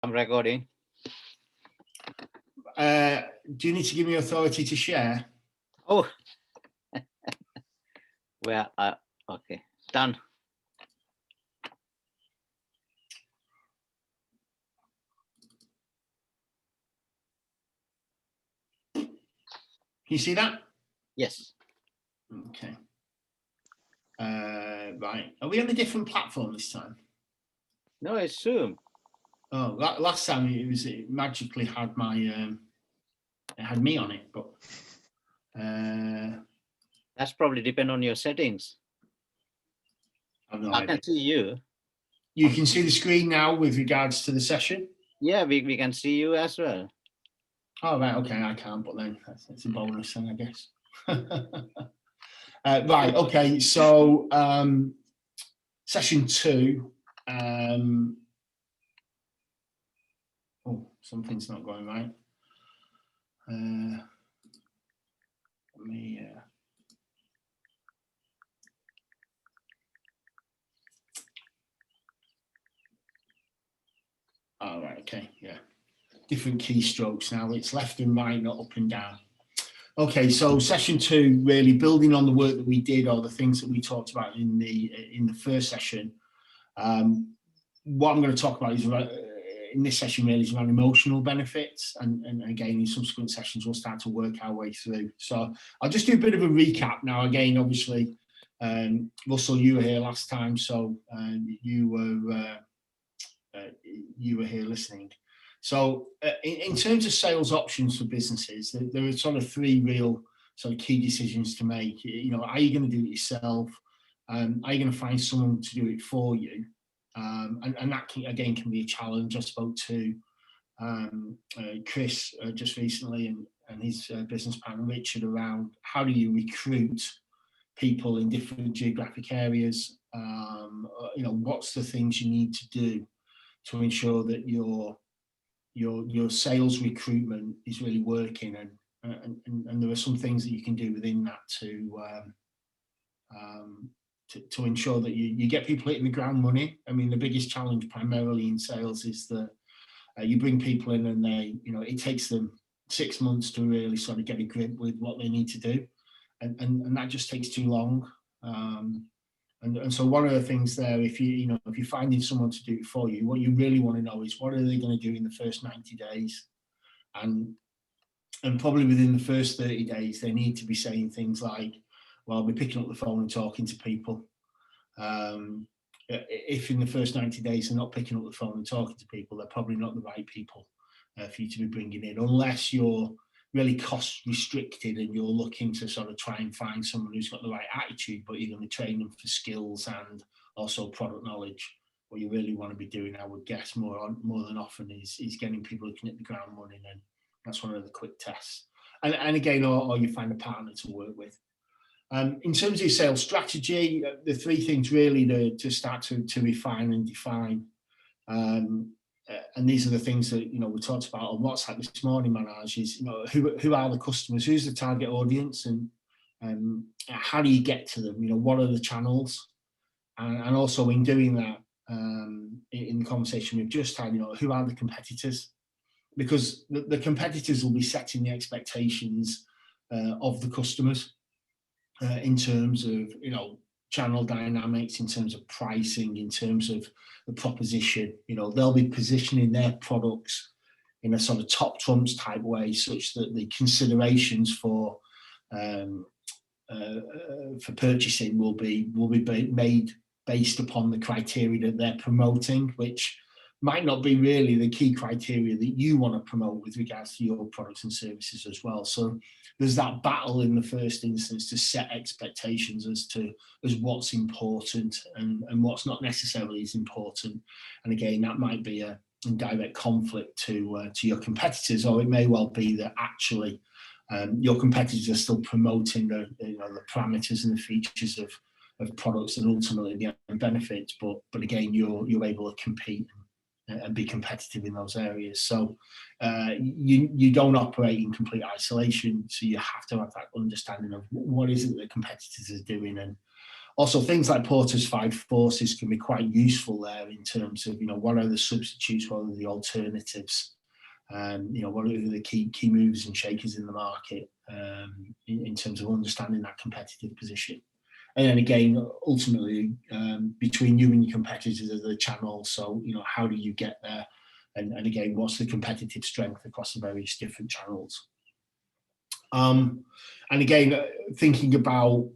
I'm recording. Do you need to give me authority to share? Oh, well, okay, done. Can you see that? Yes. Okay. Right. Are we on a different platform this time? No, it's Zoom. Oh, last time it magically had my it had me on it, but that's probably depend on your settings. I can see you. You can see the screen now with regards to the session? Yeah, we can see you as well. Oh, right. Okay, I can't, but then that's a bonus then, I guess. Right. Okay. So session 2. Oh, something's not going right. Let me. Oh, right. Okay. Yeah. Different keystrokes now. It's left and right, not up and down. Okay. So session 2, really building on the work that we did, or the things that we talked about in the first session. What I'm going to talk about is in this session really is around emotional benefits, and again in subsequent sessions we'll start to work our way through. So I'll just do a bit of a recap now. Again, obviously, Russell, you were here last time, so you were here listening. So in terms of sales options for businesses, there are sort of 3 real sort of key decisions to make. You know, are you going to do it yourself? Are you going to find someone to do it for you? And that again can be a challenge. I spoke to Chris just recently and his business partner Richard around how do you recruit people in different geographic areas. You know, what's the things you need to do to ensure that your sales recruitment is really working, and there are some things that you can do within that to ensure that you get people hitting the ground running. I mean, the biggest challenge primarily in sales is that you bring people in and it takes them 6 months to really sort of get a grip with what they need to do, and that just takes too long. And so one of the things there, if you're finding someone to do it for you, what you really want to know is what are they going to do in the first 90 days, and probably within the first 30 days they need to be saying things like, well, I'll be picking up the phone and talking to people. If in the first 90 days they're not picking up the phone and talking to people, they're probably not the right people for you to be bringing in, unless you're really cost restricted and you're looking to sort of try and find someone who's got the right attitude, but you're going to train them for skills and also product knowledge. What you really want to be doing, I would guess, more than often is getting people who can hit the ground running, and that's one of the quick tests. And again, or you find a partner to work with. In terms of your sales strategy, the 3 things really to start to refine and define. And these are the things that we talked about on WhatsApp this morning, Manoj, is who are the customers, who's the target audience, and how do you get to them? What are the channels? And also in doing that, in the conversation we've just had, who are the competitors? Because the competitors will be setting the expectations of the customers. In terms of channel dynamics, in terms of pricing, in terms of the proposition. They'll be positioning their products in a sort of top trumps type way, such that the considerations for purchasing will be made based upon the criteria that they're promoting, which might not be really the key criteria that you want to promote with regards to your products and services as well. So there's that battle in the first instance to set expectations as what's important and what's not necessarily as important. And again, that might be a direct conflict to your competitors, or it may well be that actually your competitors are still promoting the parameters and the features of products and ultimately the benefits, but again, you're able to compete and be competitive in those areas. So you don't operate in complete isolation, so you have to have that understanding of what is it that competitors are doing, and Also, things like Porter's 5 forces can be quite useful there in terms of, what are the substitutes, what are the alternatives, what are the key movers and shakers in the market, in terms of understanding that competitive position. And then again, ultimately, between you and your competitors are the channels. So, how do you get there? And again, what's the competitive strength across the various different channels? And again, thinking about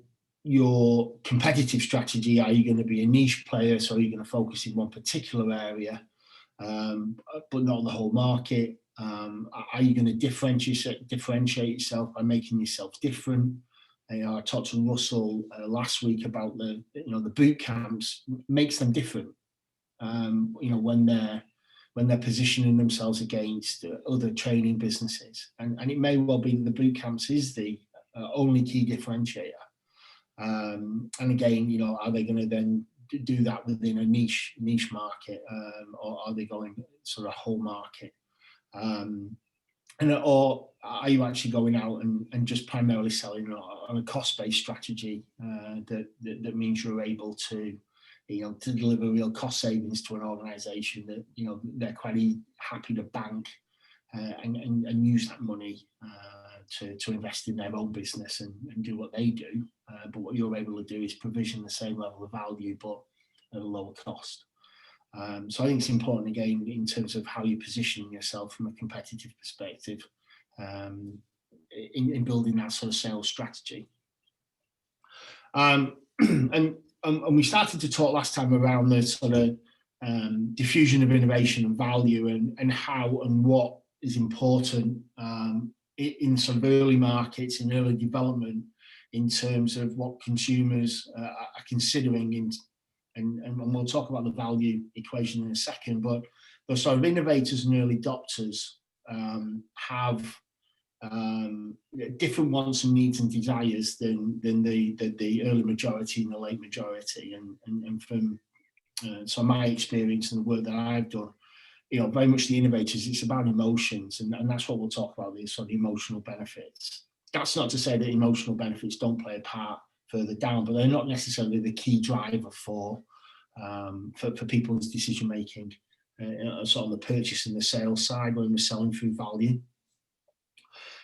your competitive strategy, are you going to be a niche player? So are you going to focus in one particular area, but not the whole market? Are you going to differentiate yourself by making yourself different? I talked to Russell last week about the boot camps makes them different. When they're positioning themselves against other training businesses, and it may well be that the boot camps is the only key differentiator. And again, are they going to then do that within a niche market, or are they going sort of whole market? Or are you actually going out and just primarily selling on a cost-based strategy that means you're able to, to deliver real cost savings to an organisation that they're quite happy to bank and use that money to invest in their own business and do what they do. But what you're able to do is provision the same level of value, but at a lower cost. So I think it's important, again, in terms of how you're positioning yourself from a competitive perspective, in building that sort of sales strategy. And we started to talk last time around the sort of diffusion of innovation and value, and how and what is important in sort of early markets, in early development, in terms of what consumers are considering. And we'll talk about the value equation in a second, but those sort of innovators and early adopters have different wants and needs and desires than the early majority and the late majority. And from so my experience and the work that I've done, very much the innovators, it's about emotions, and that's what we'll talk about, these sort of emotional benefits. That's not to say that emotional benefits don't play a part further down, but they're not necessarily the key driver for people's decision making, sort of the purchase and the sales side when we're selling through value.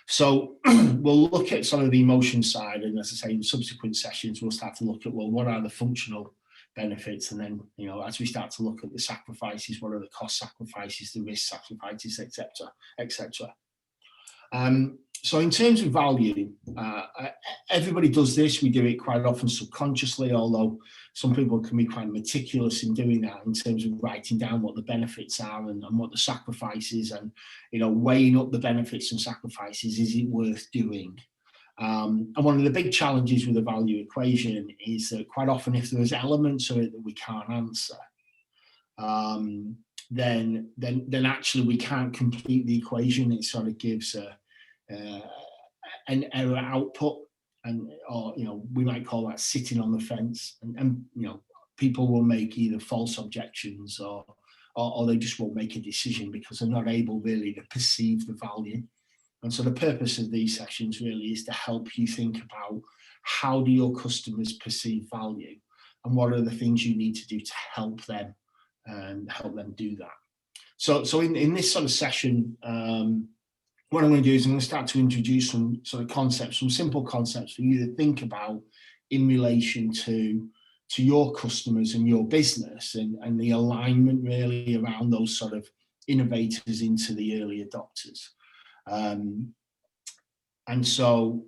So we'll look at sort of the emotion side, and as I say, in subsequent sessions we'll start to look at, well, what are the functional benefits, and then as we start to look at the sacrifices, what are the cost sacrifices, the risk sacrifices, etc. So in terms of value, everybody does this. We do it quite often subconsciously, although some people can be quite meticulous in doing that, in terms of writing down what the benefits are and what the sacrifices, and weighing up the benefits and sacrifices. Is it worth doing? And one of the big challenges with the value equation is that quite often, if there's elements of it that we can't answer, then actually we can't complete the equation. It sort of gives an error output, or we might call that sitting on the fence, and people will make either false objections or they just won't make a decision because they're not able really to perceive the value. And so the purpose of these sessions really is to help you think about, how do your customers perceive value, and what are the things you need to do to help them do that. So in this sort of session, what I'm going to do is I'm going to start to introduce some sort of concepts, some simple concepts for you to think about in relation to your customers and your business, and the alignment really around those sort of innovators into the early adopters. And so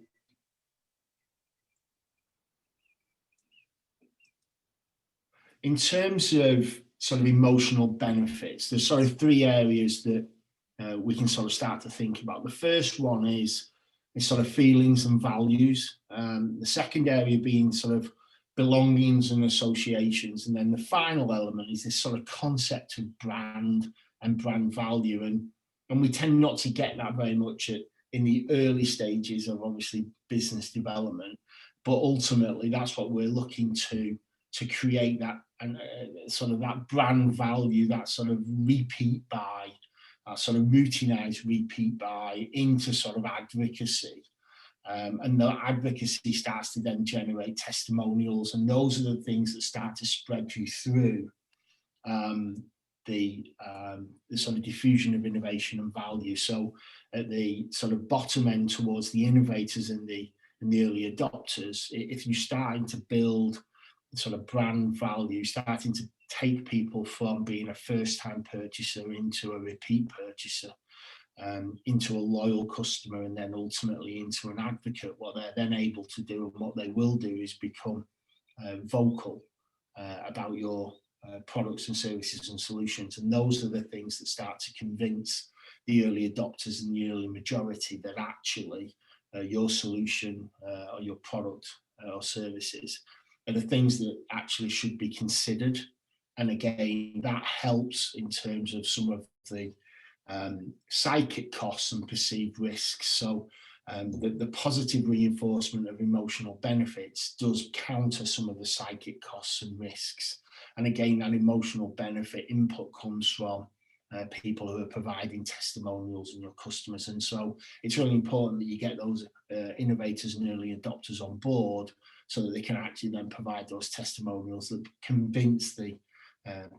in terms of sort of emotional benefits, there's sort of three areas that we can sort of start to think about. The first one is sort of feelings and values. The second area being sort of belongings and associations. And then the final element is this sort of concept of brand and brand value. And we tend not to get that very much in the early stages of, obviously, business development. But ultimately, that's what we're looking to create, that and sort of that brand value, that sort of repeat buy, sort of routinized repeat buy into sort of advocacy, And the advocacy starts to then generate testimonials, and those are the things that start to spread you through the sort of diffusion of innovation and value. So at the sort of bottom end towards the innovators and the early adopters, if you're starting to build sort of brand value, starting to take people from being a first-time purchaser into a repeat purchaser, into a loyal customer, and then ultimately into an advocate, what they're then able to do and what they will do is become vocal about your products and services and solutions. And those are the things that start to convince the early adopters and the early majority that actually your solution or your product or services are the things that actually should be considered. And again, that helps in terms of some of the psychic costs and perceived risks. So the positive reinforcement of emotional benefits does counter some of the psychic costs and risks. And again, that emotional benefit input comes from people who are providing testimonials and your customers. And so it's really important that you get those innovators and early adopters on board so that they can actually then provide those testimonials that convince the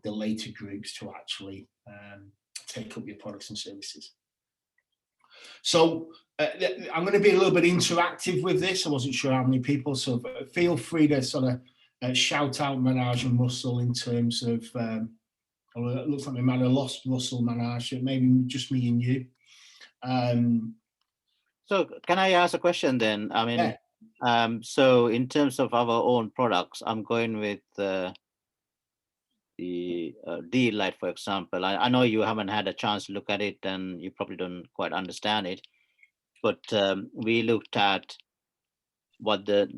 later groups to actually take up your products and services. So I'm going to be a little bit interactive with this. I wasn't sure how many people, so feel free to sort of shout out Manaj and Russell in terms of, it looks like we might have lost Russell, Manaj, maybe just me and you. So can I ask a question then? I mean, yeah. So in terms of our own products, I'm going with the deal light, for example. I know you haven't had a chance to look at it and you probably don't quite understand it, but we looked at what the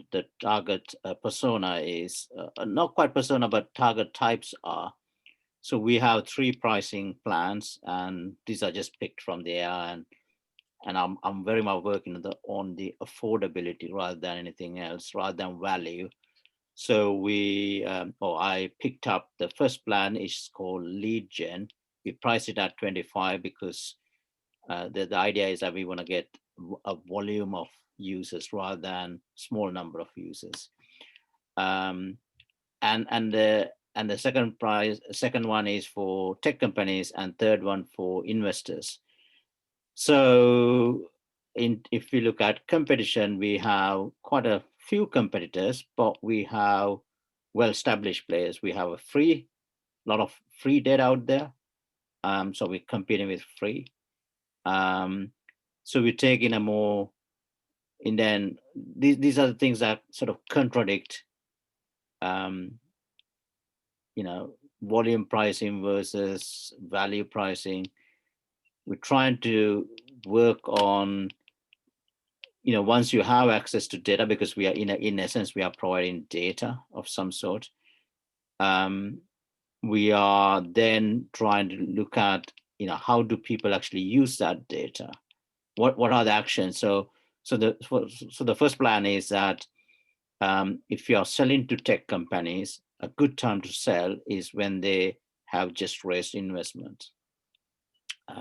target persona is, not quite persona, but target types are. So we have 3 pricing plans, and these are just picked from there. And I'm very much working on the affordability rather than anything else, rather than value. So I picked up the first plan, is called Lead Gen. We priced it at 25 because the idea is that we want to get a volume of users rather than small number of users. And the second one is for tech companies, and third one for investors. So if we look at competition, we have quite a few competitors, but we have well-established players. We have a lot of free data out there. So we're competing with free. So we're taking a more, and then these are the things that sort of contradict, volume pricing versus value pricing. We're trying to work on, once you have access to data, because we are in essence, we are providing data of some sort. We are then trying to look at, how do people actually use that data? What are the actions? So the first plan is that if you are selling to tech companies, a good time to sell is when they have just raised investment.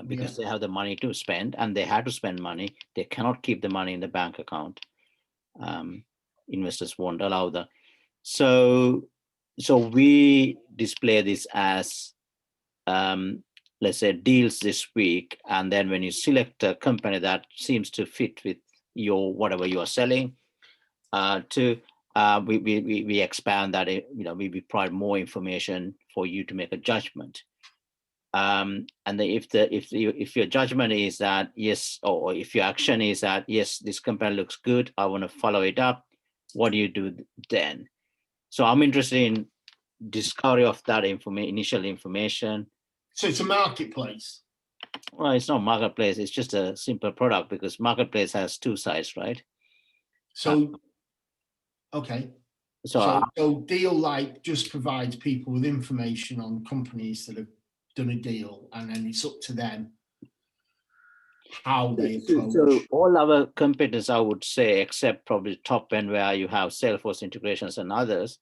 Because they have the money to spend, and they had to spend money. They cannot keep the money in the bank account. Investors won't allow that. So we display this as, let's say, deals this week, and then when you select a company that seems to fit with your whatever you are selling, we expand that. We provide more information for you to make a judgment. And if your judgment is that yes, or if your action is that yes, this company looks good, I want to follow it up, what do you do then? So I'm interested in discovery of that initial information. So it's a marketplace. Well, it's not marketplace, it's just a simple product, because marketplace has 2 sides, right? So okay. So Deal Light just provides people with information on companies that have done a deal, and then it's up to them how they approach. So all our competitors, I would say, except probably top end where you have Salesforce integrations and others,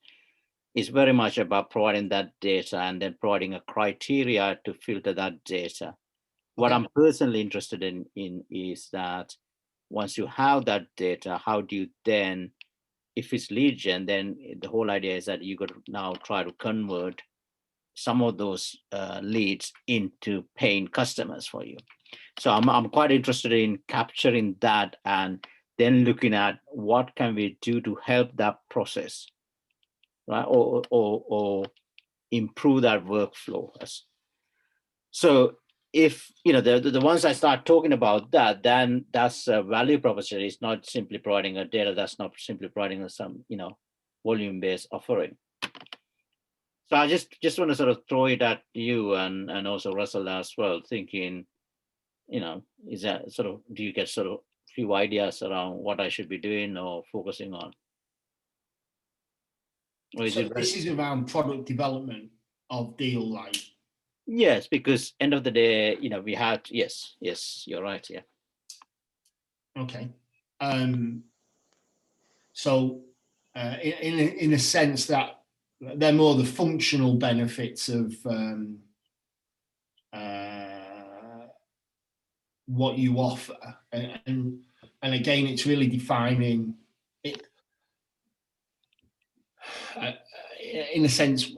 is very much about providing that data and then providing a criteria to filter that data. What I'm personally interested in is that once you have that data, how do you then, if it's lead gen, then the whole idea is that you got to now try to convert some of those leads into paying customers for you. So I'm quite interested in capturing that and then looking at what can we do to help that process, right? Or improve that workflow. So if the ones I start talking about that, then that's a value proposition. It's not simply providing a data. That's not simply providing some volume-based offering. So I just want to sort of throw it at you and also Russell as well, thinking, is that sort of, do you get sort of few ideas around what I should be doing or focusing on? Or is So it this is around product development of Deal Light. Yes, because end of the day, we had, yes, you're right, yeah. Okay. So in a sense that they're more the functional benefits of what you offer, and again, it's really defining it. In a sense,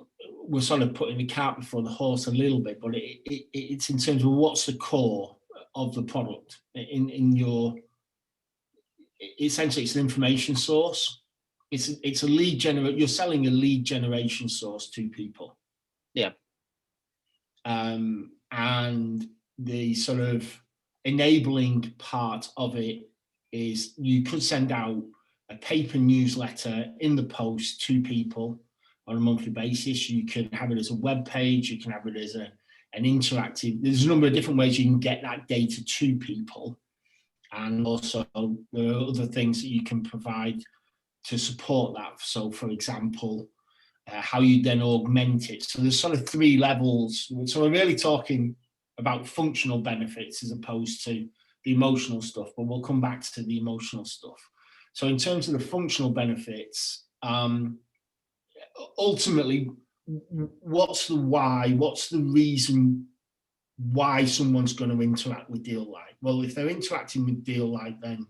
we're sort of putting the cart before the horse a little bit, but it's in terms of what's the core of the product. In your, essentially, it's an information source. It's a lead generate. You're selling a lead generation source to people. Yeah. And the sort of enabling part of it is you could send out a paper newsletter in the post to people on a monthly basis. You can have it as a web page. You can have it as an interactive. There's a number of different ways you can get that data to people. And also there are other things that you can provide to support that. So for example, how you then augment it. So there's sort of 3 levels. So we're really talking about functional benefits as opposed to the emotional stuff, but we'll come back to the emotional stuff. So in terms of the functional benefits, ultimately, what's the why? What's the reason why someone's going to interact with Deal Light? Well, if they're interacting with Deal Light, then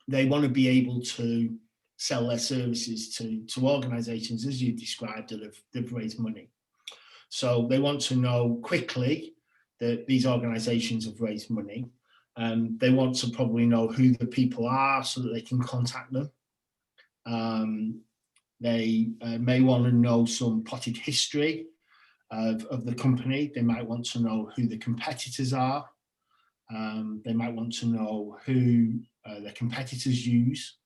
they want to be able to sell their services to organizations, as you described, that have raised money. So they want to know quickly that these organizations have raised money. They want to probably know who the people are so that they can contact them. They may want to know some potted history of the company. They might want to know who the competitors are. They might want to know who the competitors use.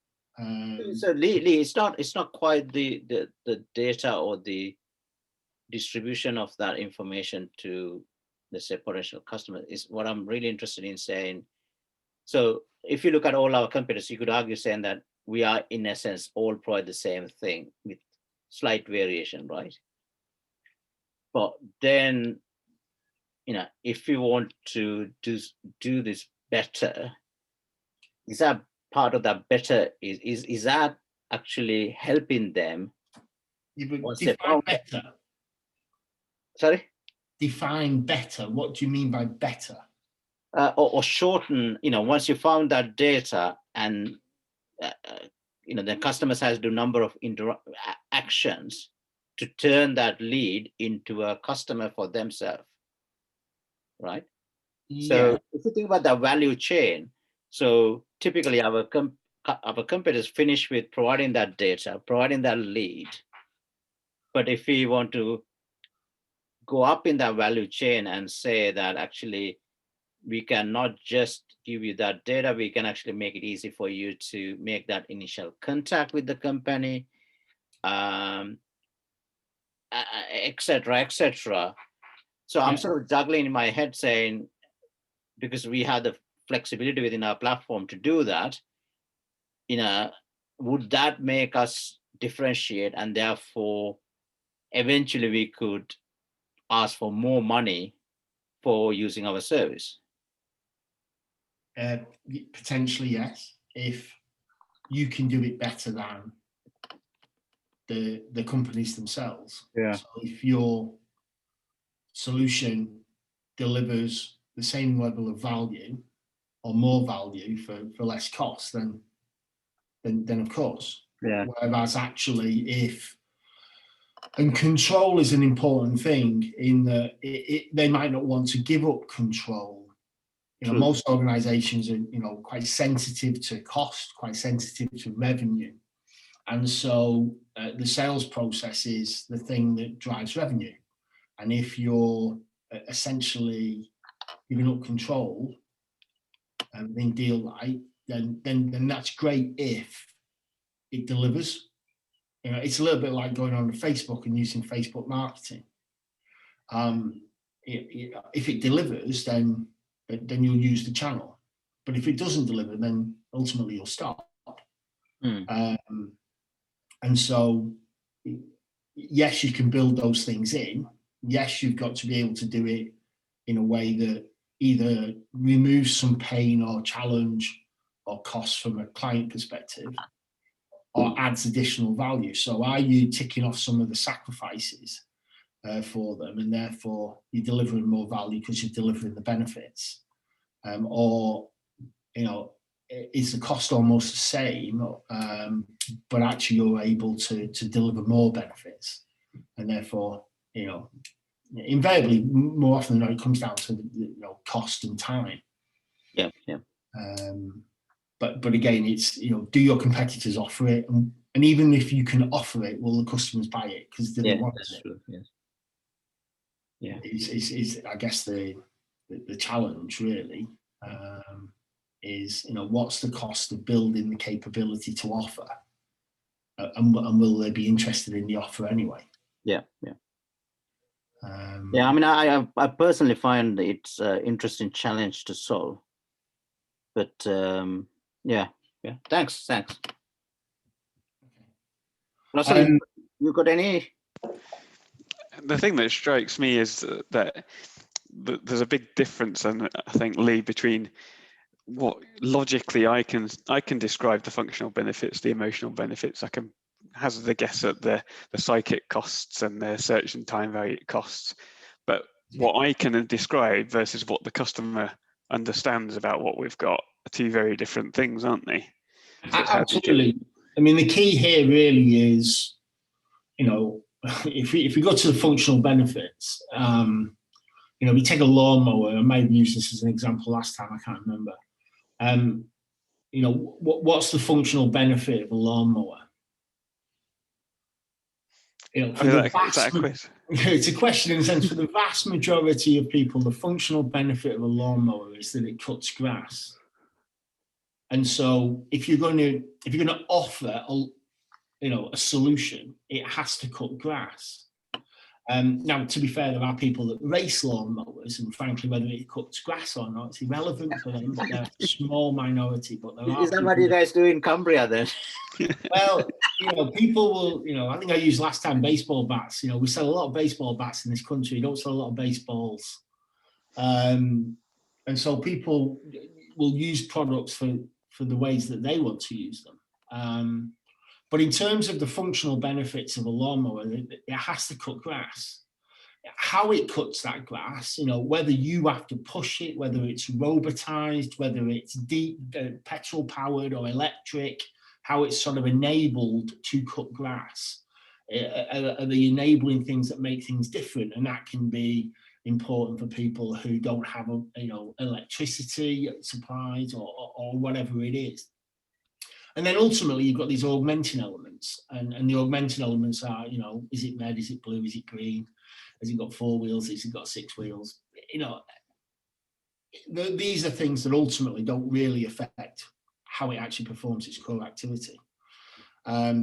So Lee, it's not quite the data or the distribution of that information to, let's say, potential customers is what I'm really interested in saying. So if you look at all our competitors, you could argue saying that we are in essence all provide the same thing with slight variation, right? But then, if you want to do this better, is that part of that better? Is that actually helping them? Define better. Sorry? Define better. What do you mean by better? Or shorten, once you found that data and, the customers has to do a number of actions to turn that lead into a customer for themselves, right? Yeah. So if you think about the value chain, so typically our competitors finish with providing that data, providing that lead. But if we want to go up in that value chain and say that actually we can not just give you that data, we can actually make it easy for you to make that initial contact with the company, et cetera, et cetera. So I'm sort of juggling in my head saying, because we have the flexibility within our platform to do that, would that make us differentiate, and therefore eventually we could ask for more money for using our service? Potentially, yes, if you can do it better than the companies themselves. Yeah. So if your solution delivers the same level of value or more value for less cost, then of course. Yeah. Whereas actually, and control is an important thing in that they might not want to give up control. Most organizations are, quite sensitive to cost, quite sensitive to revenue. And so the sales process is the thing that drives revenue. And if you're essentially giving up control and being deal light, then that's great if it delivers. It's a little bit like going on to Facebook and using Facebook marketing. If it delivers, then you'll use the channel. But if it doesn't deliver, then ultimately you'll stop. And so, yes, you can build those things in. Yes, you've got to be able to do it in a way that either removes some pain or challenge or costs from a client perspective, or adds additional value. So are you ticking off some of the sacrifices for them, and therefore you're delivering more value because you're delivering the benefits? Or, is the cost almost the same, but actually you're able to deliver more benefits, and therefore, invariably, more often than not, it comes down to cost and time. Yeah. But again, it's do your competitors offer it, and even if you can offer it, will the customers buy it because they want it? True. Yes. Yeah, is I guess the challenge really. Is what's the cost of building the capability to offer, and will they be interested in the offer anyway? Yeah. I mean, I personally find it's an interesting challenge to solve, but yeah. Thanks. Russell, you got any? The thing that strikes me is that there's a big difference, and I think, Lee, between what logically I can describe the functional benefits, the emotional benefits. I can hazard a guess at the psychic costs and the search and time value costs, but what I can describe versus what the customer understands about what we've got are two very different things, aren't they? So absolutely. I mean, the key here really is, if we go to the functional benefits, we take a lawnmower. I may have used this as an example last time, I can't remember. What's the functional benefit of a lawnmower? It's a question in the sense, for the vast majority of people, the functional benefit of a lawnmower is that it cuts grass. And so if you're going to offer a solution, it has to cut grass. Now, to be fair, there are people that race lawnmowers, and frankly, whether it cuts grass or not, it's irrelevant for them. They're a small minority, but there are. Is that what you guys do in Cumbria then? Well, people will. I think I used last time baseball bats. We sell a lot of baseball bats in this country. We don't sell a lot of baseballs, and so people will use products for the ways that they want to use them. But in terms of the functional benefits of a lawnmower, it has to cut grass. How it cuts that grass, whether you have to push it, whether it's robotized, whether it's petrol powered or electric, how it's sort of enabled to cut grass, are the enabling things that make things different. And that can be important for people who don't have electricity supplies or whatever it is. And then ultimately, you've got these augmenting elements, and the augmenting elements are, is it red, is it blue, is it green, has it got 4 wheels, has it got 6 wheels? These are things that ultimately don't really affect how it actually performs its core activity. But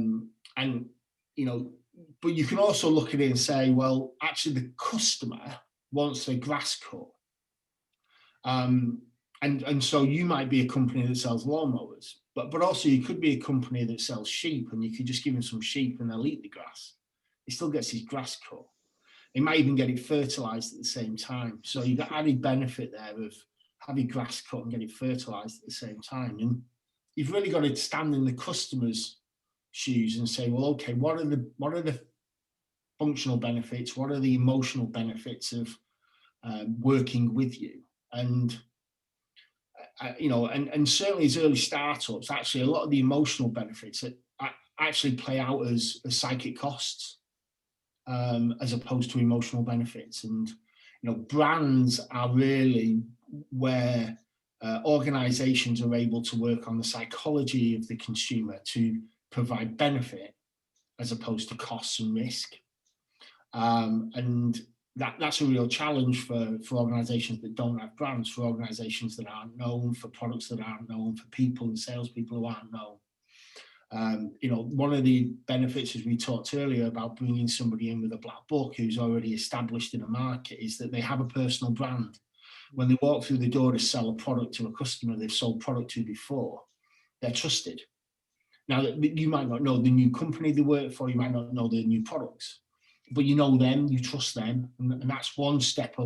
you can also look at it and say, well, actually, the customer wants their grass cut. And so you might be a company that sells lawnmowers, but also you could be a company that sells sheep, and you could just give him some sheep and they'll eat the grass. He still gets his grass cut. He might even get it fertilized at the same time. So you've got added benefit there of having grass cut and get it fertilized at the same time. And you've really got to stand in the customer's shoes and say, well, okay, what are the functional benefits? What are the emotional benefits of working with you? And and certainly as early startups, actually a lot of the emotional benefits that actually play out as psychic costs, as opposed to emotional benefits. And brands are really where organizations are able to work on the psychology of the consumer to provide benefit as opposed to costs and risk. And that's a real challenge for organizations that don't have brands, for organizations that aren't known, for products that aren't known, for people and salespeople who aren't known. One of the benefits, as we talked earlier, about bringing somebody in with a black book who's already established in a market, is that they have a personal brand. When they walk through the door to sell a product to a customer they've sold product to before, they're trusted. Now, you might not know the new company they work for, you might not know the new products, but you know them, you trust them, and that's one step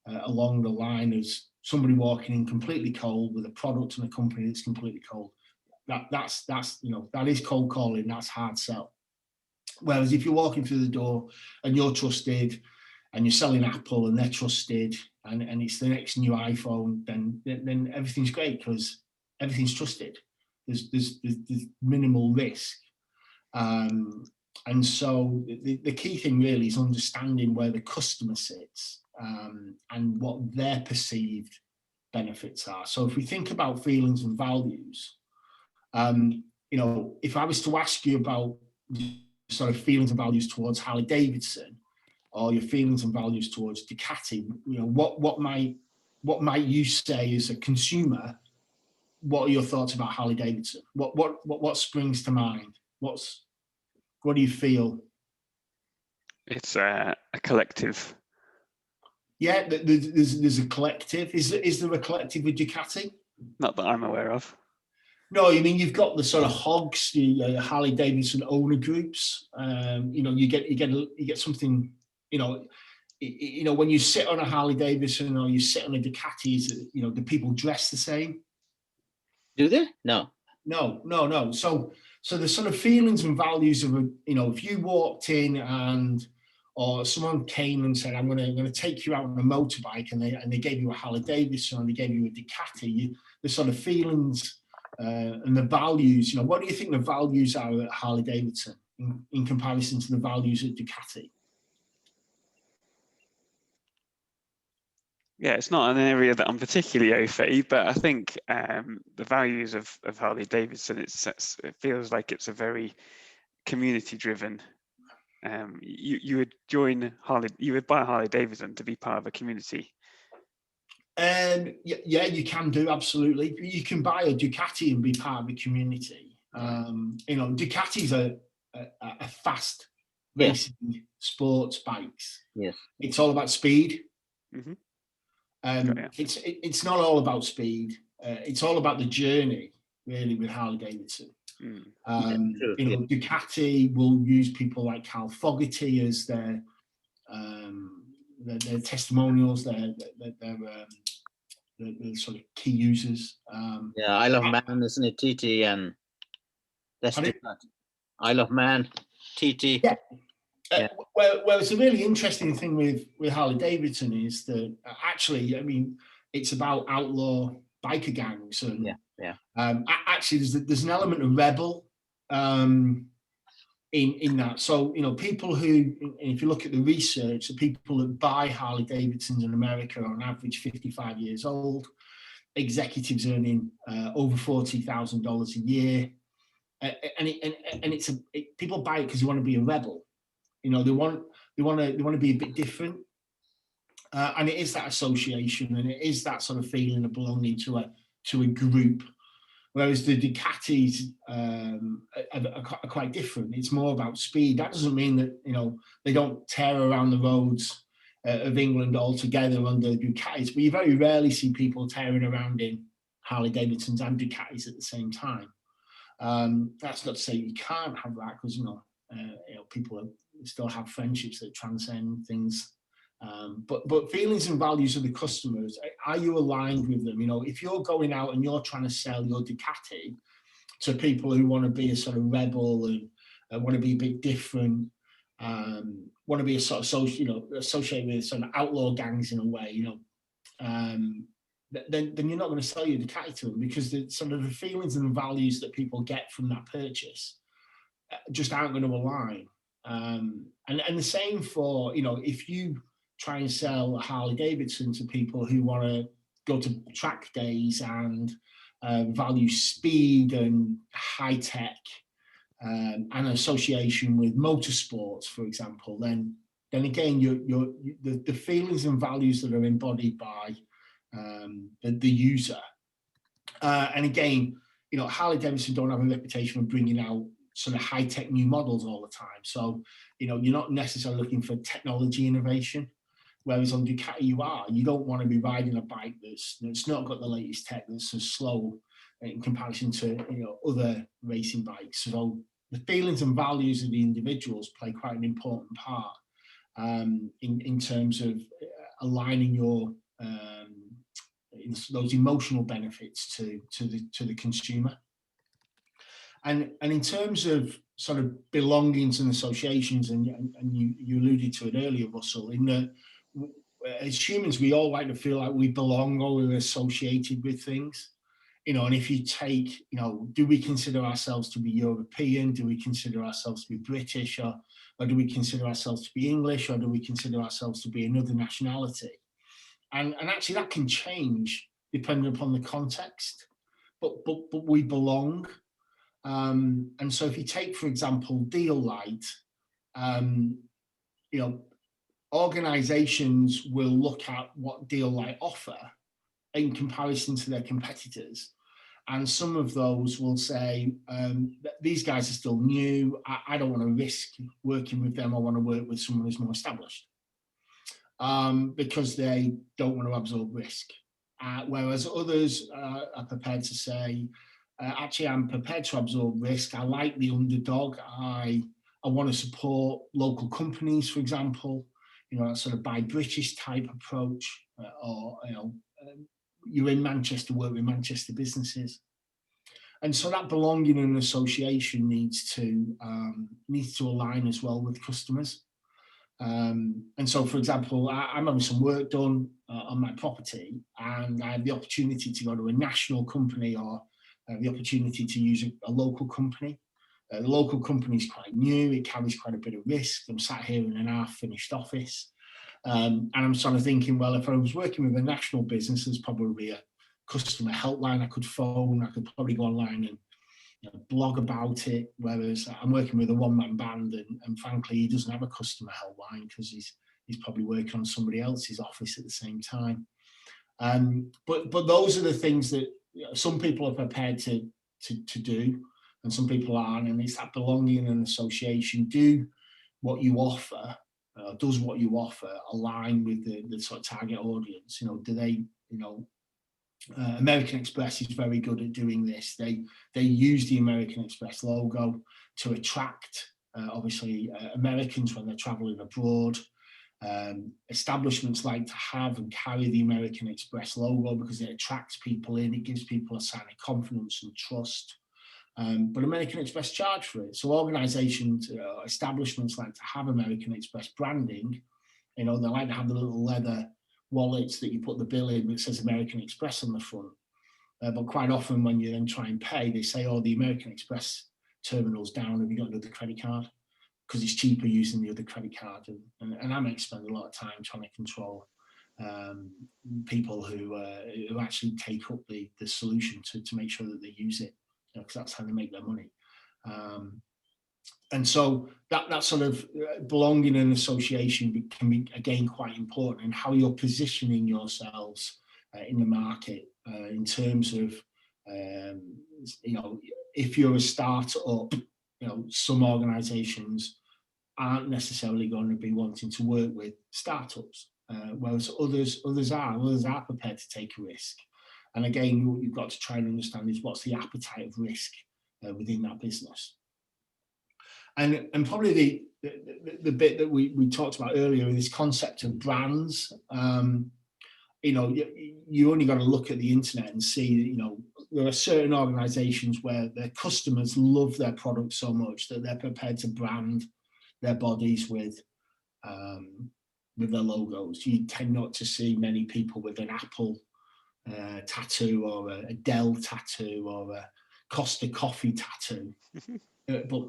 along the line as somebody walking in completely cold with a product and a company that's completely cold. That is cold calling, that's hard sell. Whereas if you're walking through the door and you're trusted and you're selling Apple and they're trusted and it's the next new iPhone, then everything's great because everything's trusted. There's minimal risk. And so the key thing really is understanding where the customer sits and what their perceived benefits are. So if we think about feelings and values, if I was to ask you about sort of feelings and values towards Harley Davidson, or your feelings and values towards Ducati, what might you say as a consumer? What are your thoughts about Harley Davidson? What springs to mind? What do you feel? It's a collective. Yeah, there's a collective. Is there a collective with Ducati? Not that I'm aware of. No, I mean you've got the sort of hogs, the Harley Davidson owner groups. You get something. When you sit on a Harley Davidson or you sit on a Ducati, do people dress the same? Do they? No. No. So the sort of feelings and values of if you walked in or someone came and said, I'm going to take you out on a motorbike, and they gave you a Harley Davidson and they gave you a Ducati, the sort of feelings and the values, what do you think the values are at Harley Davidson in comparison to the values at Ducati? Yeah, it's not an area that I'm particularly au fait, but I think the values of Harley Davidson, it feels like it's a very community-driven. You would join Harley, you would buy a Harley Davidson to be part of a community. Yeah, you can do, absolutely. You can buy a Ducati and be part of a community. Ducati's a fast racing sports bikes. Yes, it's all about speed. Mm-hmm. It's not all about speed. It's all about the journey, really, with Harley Davidson. Ducati will use people like Carl Fogarty as their testimonials, their sort of key users. Isle of Man, isn't it? TT and that's Isle of Man, TT. Yeah. Well, it's a really interesting thing with Harley Davidson is that actually, I mean, it's about outlaw biker gangs, and actually, there's an element of rebel in that. So people who, if you look at the research, the people that buy Harley Davidsons in America are on average 55 years old, executives earning over $40,000 a year, and people buy it because they want to be a rebel. They want to be a bit different, and it is that association, and it is that sort of feeling of belonging to a group. Whereas the Ducatis are quite different. It's more about speed. That doesn't mean that they don't tear around the roads of England altogether under Ducatis, but you very rarely see people tearing around in Harley Davidsons and Ducatis at the same time. That's not to say you can't have that, because people still have friendships that transcend things. But feelings and values of the customers, are you aligned with them? If you're going out and you're trying to sell your Ducati to people who want to be a sort of rebel and want to be a bit different, want to be a sort of associated with sort of outlaw gangs in a way, then you're not going to sell your Ducati to them, because the sort of the feelings and the values that people get from that purchase just aren't going to align. And the same for, if you try and sell a Harley Davidson to people who want to go to track days and value speed and high tech and association with motorsports, for example, then again, the feelings and values that are embodied by the user. And again, Harley Davidson don't have a reputation for bringing out sort of high-tech new models all the time. So, you're not necessarily looking for technology innovation, whereas on Ducati you don't want to be riding a bike that's not got the latest tech, that's so slow in comparison to other racing bikes. So the feelings and values of the individuals play quite an important part in terms of aligning your those emotional benefits to the consumer. And in terms of sort of belongings and associations, and you alluded to it earlier, Russell, in that as humans, we all like to feel like we belong or we're associated with things. And if you take, do we consider ourselves to be European? Do we consider ourselves to be British? Or do we consider ourselves to be English? Or do we consider ourselves to be another nationality? And actually that can change depending upon the context, but we belong. And so if you take, for example, Deallight, organizations will look at what Deallight offer in comparison to their competitors. And some of those will say, these guys are still new. I don't want to risk working with them. I want to work with someone who's more established, because they don't want to absorb risk. Whereas others are prepared to say, actually, I'm prepared to absorb risk. I like the underdog. I want to support local companies, for example, that sort of buy British type approach, or you're in Manchester, work with Manchester businesses. And so that belonging and association needs to align as well with customers. And so, for example, I'm having some work done on my property, and I have the opportunity to go to a national company, or the opportunity to use a local company. The local company is quite new. It carries quite a bit of risk. I'm sat here in an half-finished office. And I'm sort of thinking, well, if I was working with a national business, there's probably a customer helpline I could phone. I could probably go online and blog about it. Whereas I'm working with a one-man band, and frankly, he doesn't have a customer helpline because he's probably working on somebody else's office at the same time. But those are the things that some people are prepared to do, and some people aren't. And it's that belonging and association. Do what you offer. Does what you offer align with the sort of target audience? Do they, American Express is very good at doing this. They use the American Express logo to attract, obviously, Americans when they're traveling abroad. Establishments like to have and carry the American Express logo because it attracts people in. It gives people a sign of confidence and trust. But American Express charge for it. So organizations, establishments like to have American Express branding. They like to have the little leather wallets that you put the bill in that says American Express on the front. But quite often when you then try and pay, they say, the American Express terminal's down. Have you got another credit card? Because it's cheaper using the other credit card. And Amex spend a lot of time trying to control people who actually take up the solution to make sure that they use it, because that's how they make their money. And so that sort of belonging and association can be, again, quite important in how you're positioning yourselves in the market in terms of, if you're a startup, some organizations aren't necessarily going to be wanting to work with startups, whereas others are prepared to take a risk. And again, what you've got to try and understand is what's the appetite of risk within that business. And probably the bit that we talked about earlier in this concept of brands, you only got to look at the internet and see, there are certain organizations where their customers love their product so much that they're prepared to brand their bodies with their logos. You tend not to see many people with an Apple tattoo, or a Dell tattoo, or a Costa Coffee tattoo. But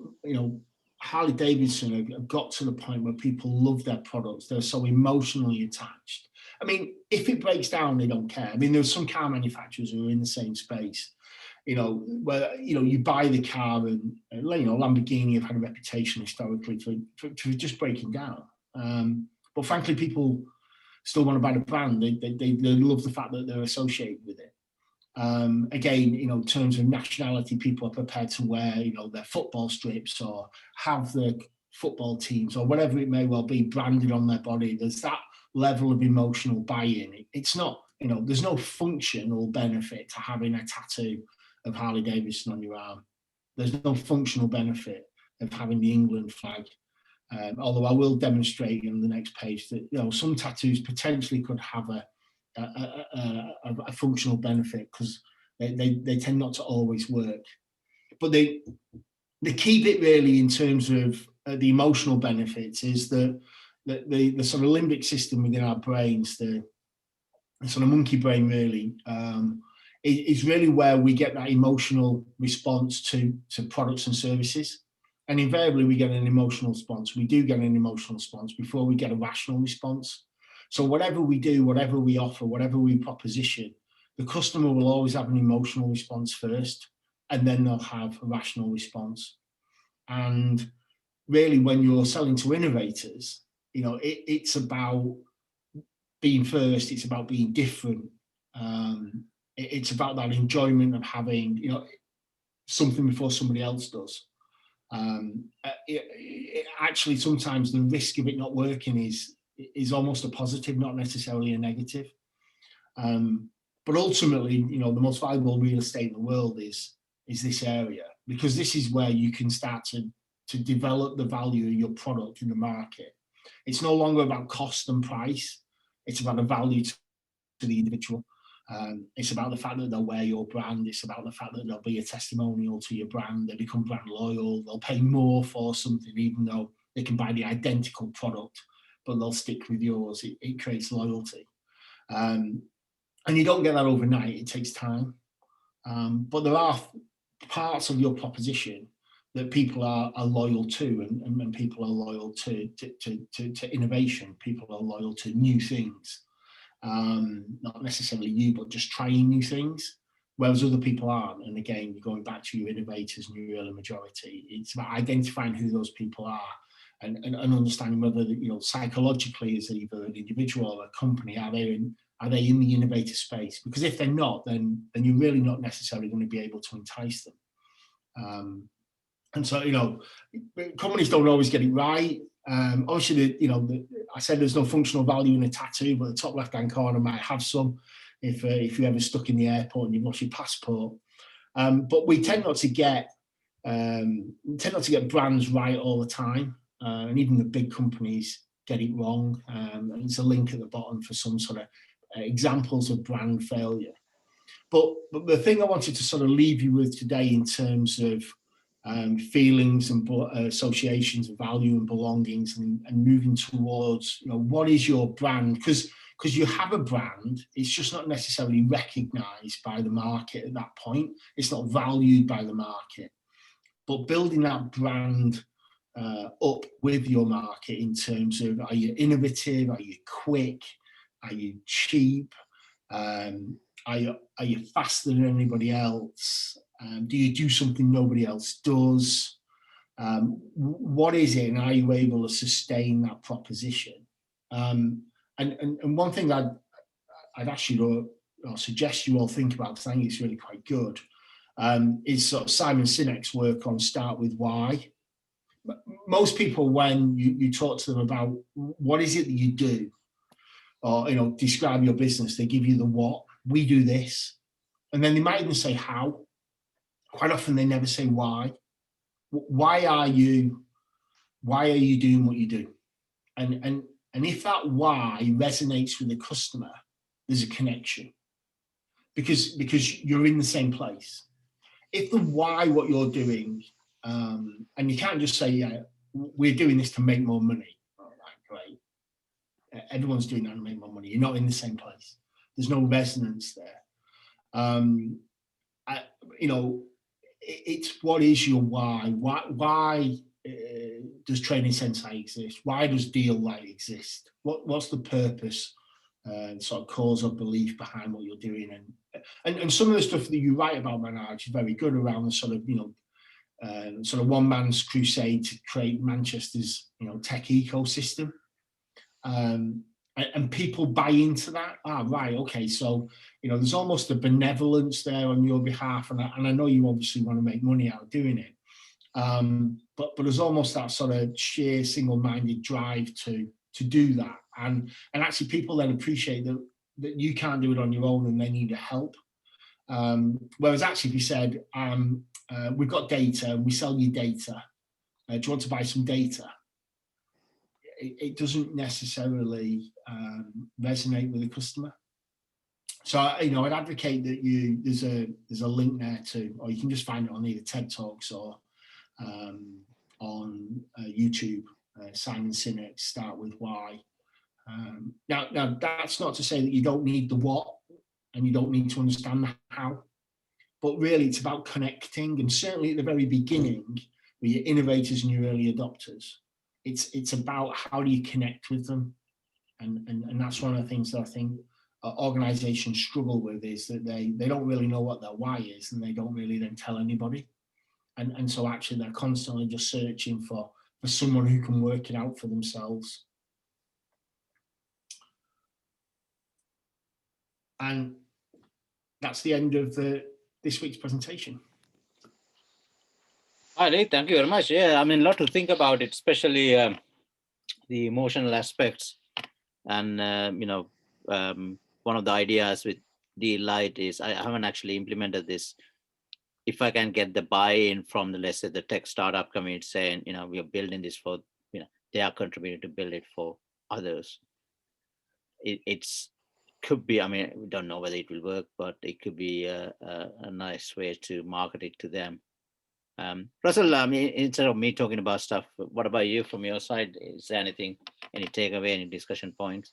Harley Davidson have got to the point where people love their products. They're so emotionally attached. I mean, if it breaks down, they don't care. I mean, there's some car manufacturers who are in the same space, where you buy the car, and Lamborghini have had a reputation historically for just breaking down. But frankly, people still want to buy the brand. They love the fact that they're associated with it. Again, in terms of nationality, people are prepared to wear, their football strips, or have their football teams, or whatever it may well be, branded on their body. There's that level of emotional buy-in. It's not, there's no functional benefit to having a tattoo of Harley Davidson on your arm. There's no functional benefit of having the England flag. Although I will demonstrate on the next page that some tattoos potentially could have a functional benefit, because they tend not to always work. But the key bit really in terms of the emotional benefits is the sort of limbic system within our brains, the sort of monkey brain really, is really where we get that emotional response to products and services. And invariably we get an emotional response. We do get an emotional response before we get a rational response. So whatever we do, whatever we offer, whatever we proposition, the customer will always have an emotional response first, and then they'll have a rational response. And really, when you're selling to innovators, it's about being first. It's about being different. It's about that enjoyment of having, something before somebody else does. Actually, sometimes the risk of it not working is almost a positive, not necessarily a negative. But ultimately, the most valuable real estate in the world is this area, because this is where you can start to develop the value of your product in the market. It's no longer about cost and price. It's about the value to the individual. It's about the fact that they'll wear your brand. It's about the fact that they'll be a testimonial to your brand. They become brand loyal. They'll pay more for something, even though they can buy the identical product, but they'll stick with yours. It creates loyalty. And you don't get that overnight. It takes time. But there are parts of your proposition that people are loyal to, and people are loyal to innovation. People are loyal to new things. Not necessarily you, but just trying new things, whereas other people aren't. And again, going back to your innovators and your early majority, it's about identifying who those people are, and understanding whether, psychologically, as either an individual or a company, are they in the innovator space? Because if they're not, then you're really not necessarily going to be able to entice them. And so, companies don't always get it right. Obviously, I said there's no functional value in a tattoo, but the top left-hand corner might have some if you're ever stuck in the airport and you've lost your passport. But we tend not to get brands right all the time, and even the big companies get it wrong. And there's a link at the bottom for some sort of examples of brand failure. But the thing I wanted to sort of leave you with today in terms of feelings and associations of value and belongings, and moving towards, what is your brand? Because you have a brand, it's just not necessarily recognized by the market at that point. It's not valued by the market. But building that brand up with your market in terms of, are you innovative? Are you quick? Are you cheap? Are you faster than anybody else? Do you do something nobody else does? What is it, and are you able to sustain that proposition? And one thing I'd actually suggest you all think about, because I think it's really quite good, is sort of Simon Sinek's work on Start With Why. Most people, when you talk to them about what is it that you do, or describe your business, they give you the what. We do this, and then they might even say how. Quite often they never say why. Why are you doing what you do? And if that why resonates with the customer, there's a connection, because you're in the same place. If the why, what you're doing, and you can't just say, yeah, we're doing this to make more money. All right, great. Everyone's doing that to make more money. You're not in the same place. There's no resonance there. It's what is your why? Why does Training Sensei exist? Why does Deal Light exist? What's the purpose, sort of cause or belief behind what you're doing? And some of the stuff that you write about, Manoj, is very good around the sort of, sort of one man's crusade to create Manchester's, tech ecosystem. And people buy into that. Right, okay, so there's almost a benevolence there on your behalf, and I know you obviously want to make money out of doing it, but there's almost that sort of sheer single-minded drive to do that, and actually people then appreciate that you can't do it on your own and they need help. Whereas actually if you said, we've got data, we sell you data, do you want to buy some data? It doesn't necessarily resonate with the customer. So I'd advocate that there's a link there too, or you can just find it on either TED Talks or on YouTube. Simon Sinek, Start With Why. Now that's not to say that you don't need the what and you don't need to understand the how, but really it's about connecting, and certainly at the very beginning with your innovators and your early adopters, it's about how do you connect with them, and that's one of the things that I think organizations struggle with, is that they don't really know what their why is, and they don't really then tell anybody, and so actually they're constantly just searching for someone who can work it out for themselves. And that's the end of this week's presentation. Hi, Lee, thank you very much. Yeah, I mean, a lot to think about it, especially the emotional aspects. And, one of the ideas with D-Light is, I haven't actually implemented this. If I can get the buy-in from let's say the tech startup community saying, we are building this for, they are contributing to build it for others. It's could be, I mean, we don't know whether it will work, but it could be a nice way to market it to them. Russell, I mean, instead of me talking about stuff, what about you from your side? Is there anything, any takeaway, any discussion points?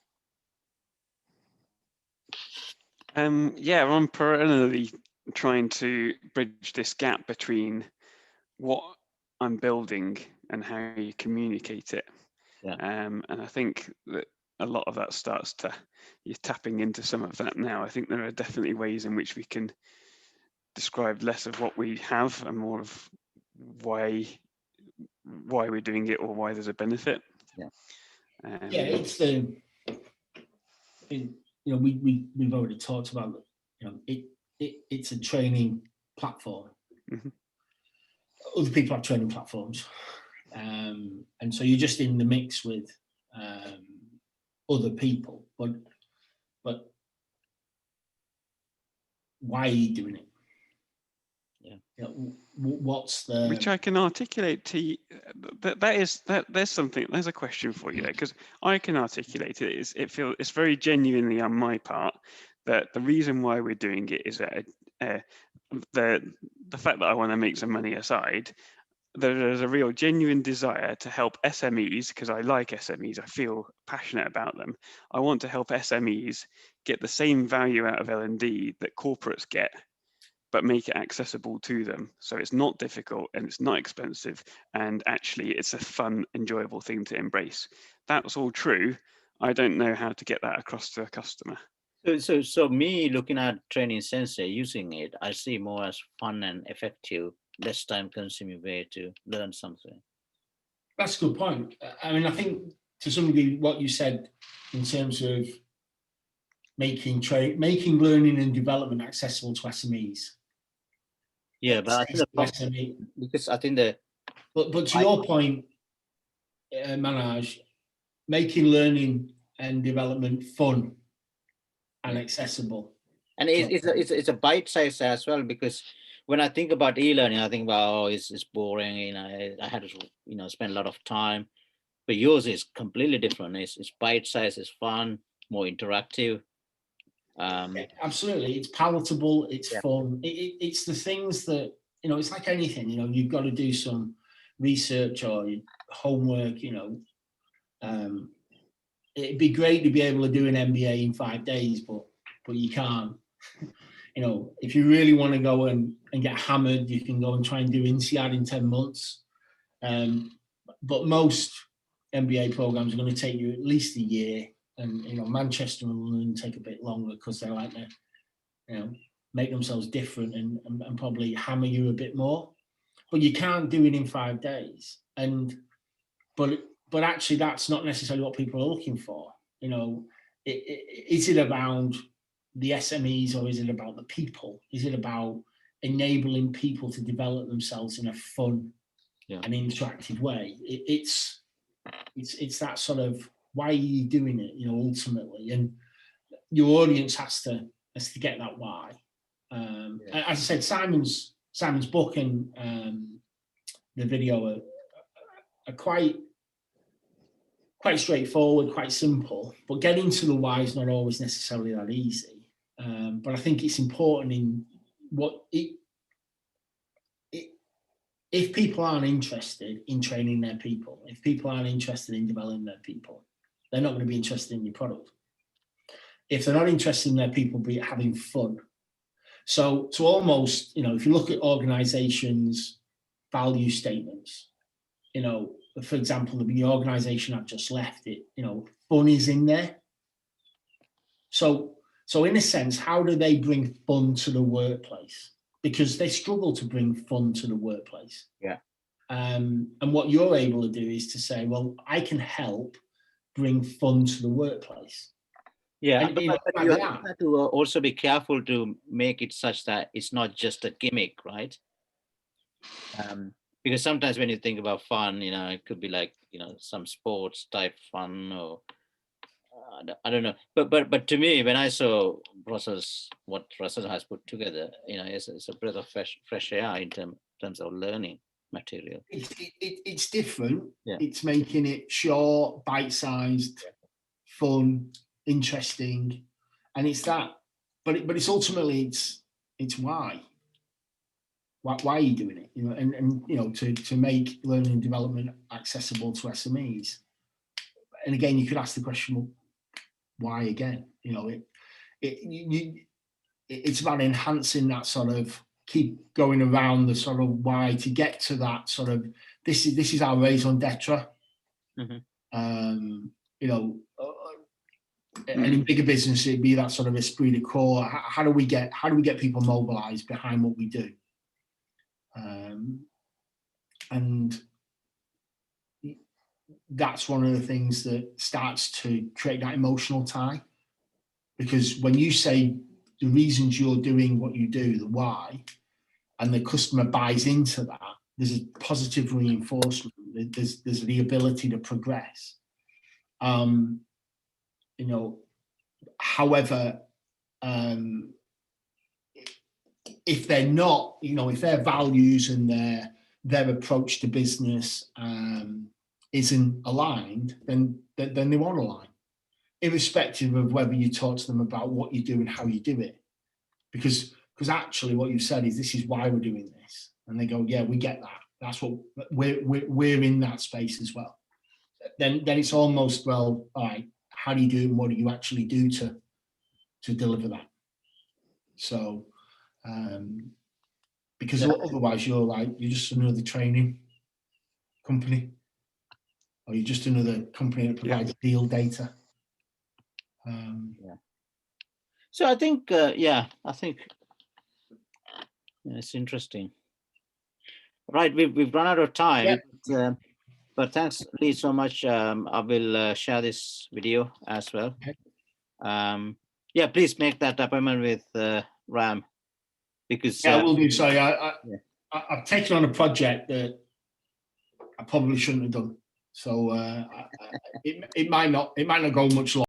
Yeah, I'm perennially trying to bridge this gap between what I'm building and how you communicate it. Yeah. And I think that a lot of that you're tapping into some of that now. I think there are definitely ways in which we can describe less of what we have and more of why we're doing it or why there's a benefit. Yeah, it's we've already talked about, it's a training platform. Mm-hmm. Other people have training platforms, and so you're just in the mix with other people, but why are you doing it? What's the, which I can articulate to you. There's a question for you there, because I can articulate it. It's very genuinely on my part that the reason why we're doing it is that the fact that I want to make some money aside, there's a real genuine desire to help SMEs, because I like SMEs, I feel passionate about them. I want to help SMEs get the same value out of L&D that corporates get, but make it accessible to them. So it's not difficult and it's not expensive, and actually it's a fun, enjoyable thing to embrace. That's all true. I don't know how to get that across to a customer. So me looking at Training Sensei, using it, I see more as fun and effective, less time consuming way to learn something. That's a good point. I mean, I think to some degree what you said in terms of making learning and development accessible to SMEs. Yeah, but I think SME, because I think that. But to your point, Manoj, making learning and development fun and accessible. And it's a bite size as well, because when I think about e-learning, I think about, it's boring. I had to spend a lot of time. But yours is completely different. It's bite size, it's fun, more interactive. Yeah, absolutely, it's palatable, it's fun. It's the things that, it's like anything. You've got to do some research or homework. It'd be great to be able to do an MBA in 5 days, but you can't. You know, if you really want to go and get hammered, you can go and try and do INSEAD in 10 months. But most MBA programs are going to take you at least a year, and you know, Manchester and London take a bit longer because they like to, you know, make themselves different and probably hammer you a bit more. But you can't do it in 5 days. But actually, that's not necessarily what people are looking for. You know, is it around the SMEs, or is it about the people? Is it about enabling people to develop themselves in a fun and interactive way? It's that sort of, why are you doing it? You know, ultimately, and your audience has to get that why. As I said, Simon's book and the video are quite straightforward, quite simple, but getting to the why is not always necessarily that easy. But I think it's important in if people aren't interested in training their people, if people aren't interested in developing their people, they're not going to be interested in your product. If they're not interested in their people having fun. So to almost, you know, if you look at organizations' value statements, you know, for example, the organization I've just left, it, you know, fun is in there. So in a sense, how do they bring fun to the workplace? Because they struggle to bring fun to the workplace. Yeah. And what you're able to do is to say, well, I can help bring fun to the workplace. Yeah, And, but you know, you have to also be careful to make it such that it's not just a gimmick, right? Because sometimes when you think about fun, you know, it could be like, you know, some sports type fun, or I don't know. But to me, when I saw what Russell has put together, you know, it's a breath of fresh air in terms of learning material. It's different. Yeah. It's making it short, bite-sized, fun, interesting, and it's that. But it's ultimately it's why. Why are you doing it? You know, and you know, to make learning and development accessible to SMEs. And again, you could ask the question, well, why again? You know, it's about enhancing that sort of, keep going around the sort of why to get to that sort of, this is our raison d'etre. Mm-hmm. You know, and in bigger business, it'd be that sort of esprit de corps. How do we get people mobilized behind what we do? And that's one of the things that starts to create that emotional tie, because when you say the reasons you're doing what you do, the why, and the customer buys into that, there's a positive reinforcement. There's the ability to progress. You know, however, if they're not, you know, if their values and their approach to business isn't aligned, then they won't align, irrespective of whether you talk to them about what you do and how you do it. Because actually what you said is, this is why we're doing this, and they go, yeah, we get that. That's what we're in that space as well. Then it's almost, well, all right, how do you do it, and what do you actually do to deliver that? So because otherwise you're just another training company, or you're just another company that provides deal data. So I think it's interesting. Right, we've run out of time. Yeah. But thanks, Lee, so much. I will share this video as well. Okay. Yeah, please make that appointment with Ram, because I will do. Sorry, I've taken on a project that I probably shouldn't have done. So it might not go much longer.